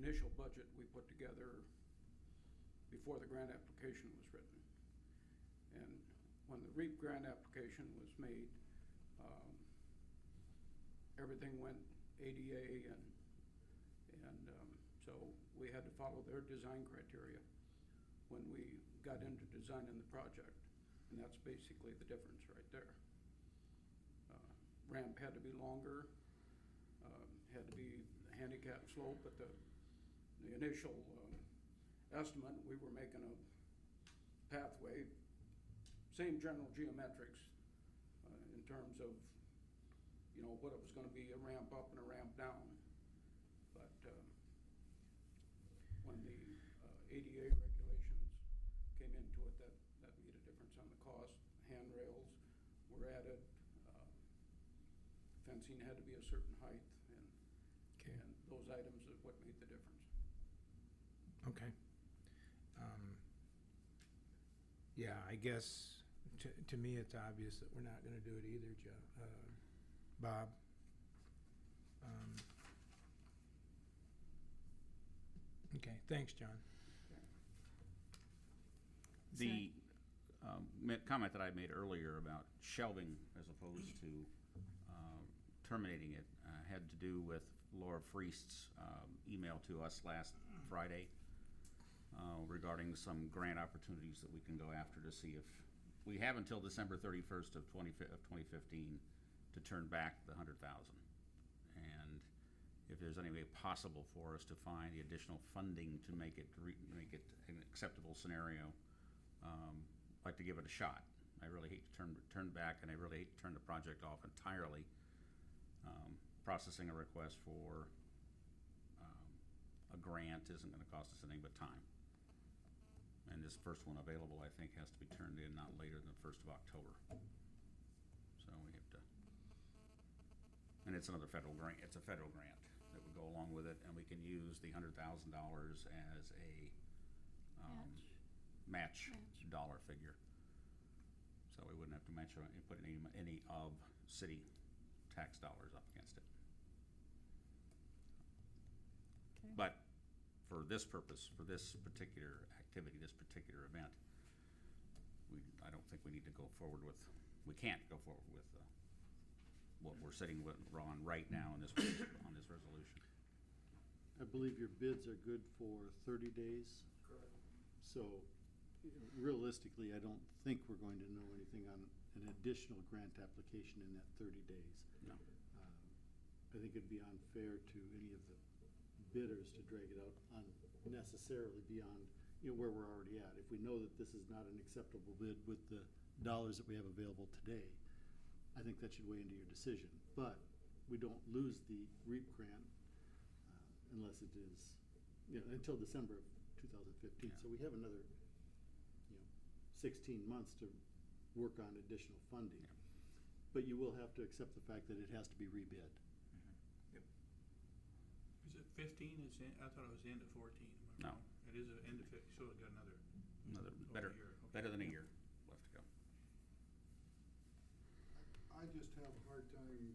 initial budget we put together before the grant application was written. And when the REAP grant application was made, everything went ADA, and so we had to follow their design criteria when we got into designing the project. And that's basically the difference right there. Ramp had to be longer, had to be handicap slope, but the initial estimate, we were making a pathway, same general geometrics in terms of, you know, what it was going to be, a ramp up and a ramp down. But when the ADA regulations came into it, that made a difference on the cost. Handrails were added. Fencing had to be a certain height, and those items are what made the difference. Okay. Yeah, I guess to me it's obvious that we're not going to do it either, Joe. Bob? Okay, thanks, John. The comment that I made earlier about shelving as opposed to terminating it had to do with Laura Freest's email to us last Friday regarding some grant opportunities that we can go after to see if we have until December 31st of 2015 to turn back the $100,000, and if there's any way possible for us to find the additional funding to make it an acceptable scenario, I'd like to give it a shot. I really hate to turn back, and I really hate to turn the project off entirely. Processing a request for a grant isn't going to cost us anything but time. And this first one available, I think, has to be turned in not later than the 1st of October. So we have to, and it's another federal grant. It's a federal grant that would go along with it, and we can use the $100,000 as a match dollar figure. So we wouldn't have to match or put any of city tax dollars up against it. Okay. But for this purpose, for this particular activity, this particular event, I don't think we need to go forward with, we can't go forward with what we're sitting with on right now in this on this resolution. I believe your bids are good for 30 days. Correct. So realistically, I don't think we're going to know anything on an additional grant application in that 30 days. No. I think it'd be unfair to any of the bidders to drag it out unnecessarily beyond, you know, where we're already at. If we know that this is not an acceptable bid with the dollars that we have available today, I think that should weigh into your decision. But we don't lose the REAP grant unless it is, you know, until December of 2015. Yeah. So we have another, 16 months to work on additional funding. Yeah. But you will have to accept the fact that it has to be rebid. Is it 15? I thought it was the end of 14. Am I No. wrong? It is the end of 15, so it got another better year. Okay. better than a year left to go. I just have a hard time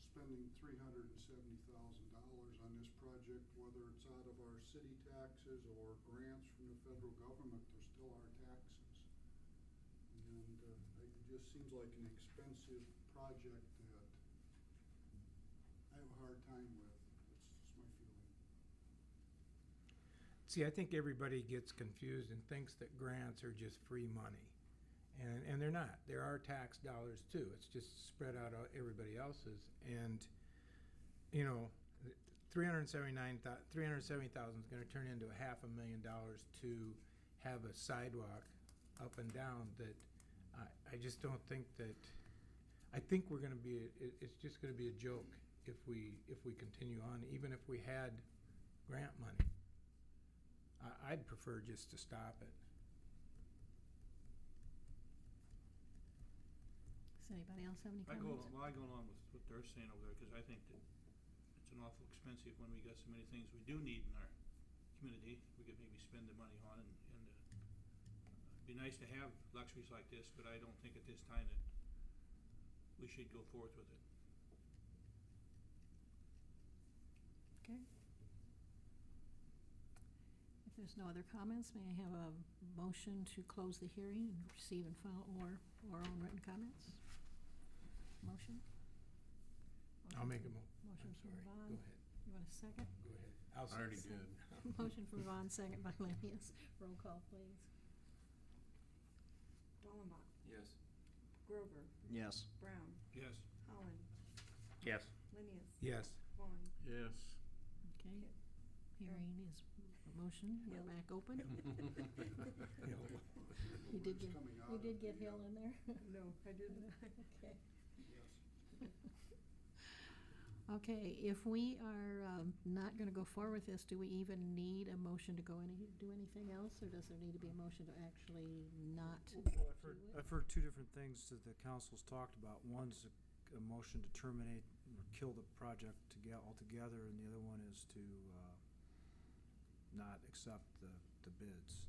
spending $370,000 on this project, whether it's out of our city taxes or grants from the federal government. They're still our taxes, and it just seems like an expensive project that I have a hard time with. That's just my feeling. See, I think everybody gets confused and thinks that grants are just free money. And they're not. There are tax dollars too. It's just spread out on everybody else's. And, you know, $370,000 is going to turn into $500,000 to have a sidewalk up and down that I just don't think that, I think we're going to be, it's just going to be a joke if we continue on, even if we had grant money. I'd prefer just to stop it. Does anybody else have any I comments? go along with what they're saying over there, because I think that it's an awful expensive when we got so many things we do need in our community. We could maybe spend the money on, and it'd be nice to have luxuries like this, but I don't think at this time that we should go forth with it. Okay. there's no other comments, may I have a motion to close the hearing and receive and file or oral and written comments? Motion? I'll make a Motion I'm from sorry, Vaughn. go ahead, You want a second? go ahead. I'll I already second. did. Motion from Vaughn, second by Lemius. Roll call, please. Dollenbach, Yes. Grover, Yes. Brown, Yes. Holland, Yes. Lemius, Yes, Vaughn. Yes. Okay. Hearing is, motion, we're Hill. back open. Hill. You did get, Coming out you of did the, get Hill in there? No, I didn't. Okay. Yes. Okay, if we are not gonna go forward with this, do we even need a motion to go in and do anything else? Or does there need to be a motion to actually not do Well, it? I've heard two different things that the council's talked about. One's a motion to terminate or kill the project altogether, and the other one is to not accept the bids.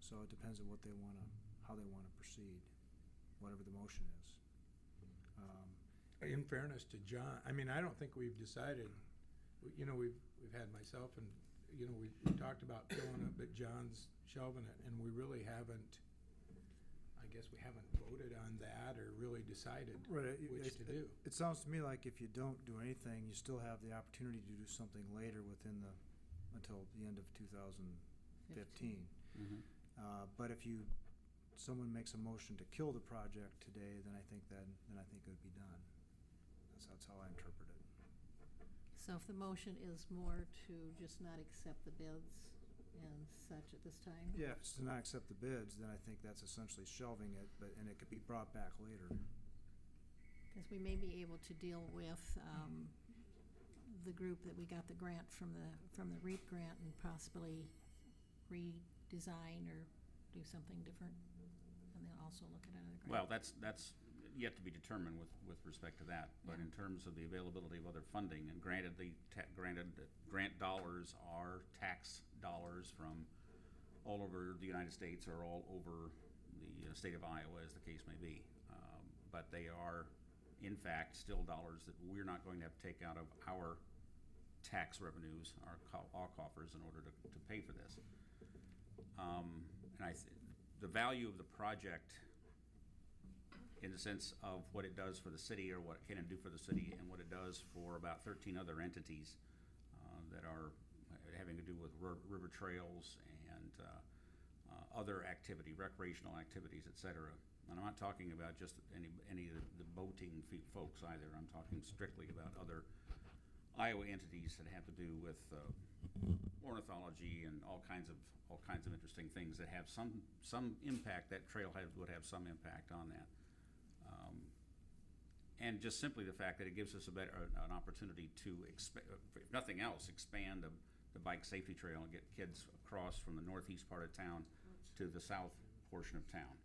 So it depends on what they wanna, how they wanna proceed, whatever the motion is. In fairness to John, I mean, I don't think we've decided, you know, we've had myself and, you know, we talked about killing it, but John's shelving it, and we really haven't, I guess we haven't voted on that or really decided Right, which to do. It sounds to me like if you don't do anything, you still have the opportunity to do something later until the end of 2015. Mhm. But if someone makes a motion to kill the project today, then I think it would be done. That's how I interpret it. So if the motion is more to just not accept the bids and such at this time? Yeah, if it's to not accept the bids, then I think that's essentially shelving it, and it could be brought back later. Because we may be able to deal with the group that we got the grant from the REAP grant and possibly redesign or do something different, and then also look at another grant. Well, that's yet to be determined with respect to that. But Yeah. in terms of the availability of other funding, and granted that grant dollars are tax dollars from all over the United States or all over the state of Iowa, as the case may be. But they are, in fact, still dollars that we're not going to have to take out of our tax revenues, our coffers, in order to pay for this. And the value of the project, in the sense of what it does for the city, or what it can do for the city, and what it does for about 13 other entities that are having to do with river trails and other activity, recreational activities, et cetera. And I'm not talking about just any of the boating folks either. I'm talking strictly about other Iowa entities that have to do with ornithology and all kinds of interesting things that have some impact. That trailhead would have some impact on that. And just simply the fact that it gives us an opportunity to, if nothing else, expand the bike safety trail and get kids across from the northeast part of town to the south portion of town,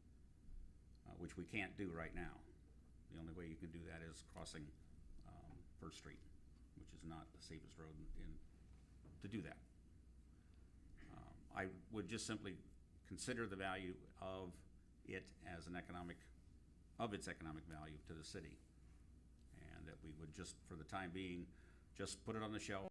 which we can't do right now. The only way you can do that is crossing First Street, which is not the safest road to do that. I would just simply consider the value of it as its economic value to the city. And that we would just, for the time being, just put it on the shelf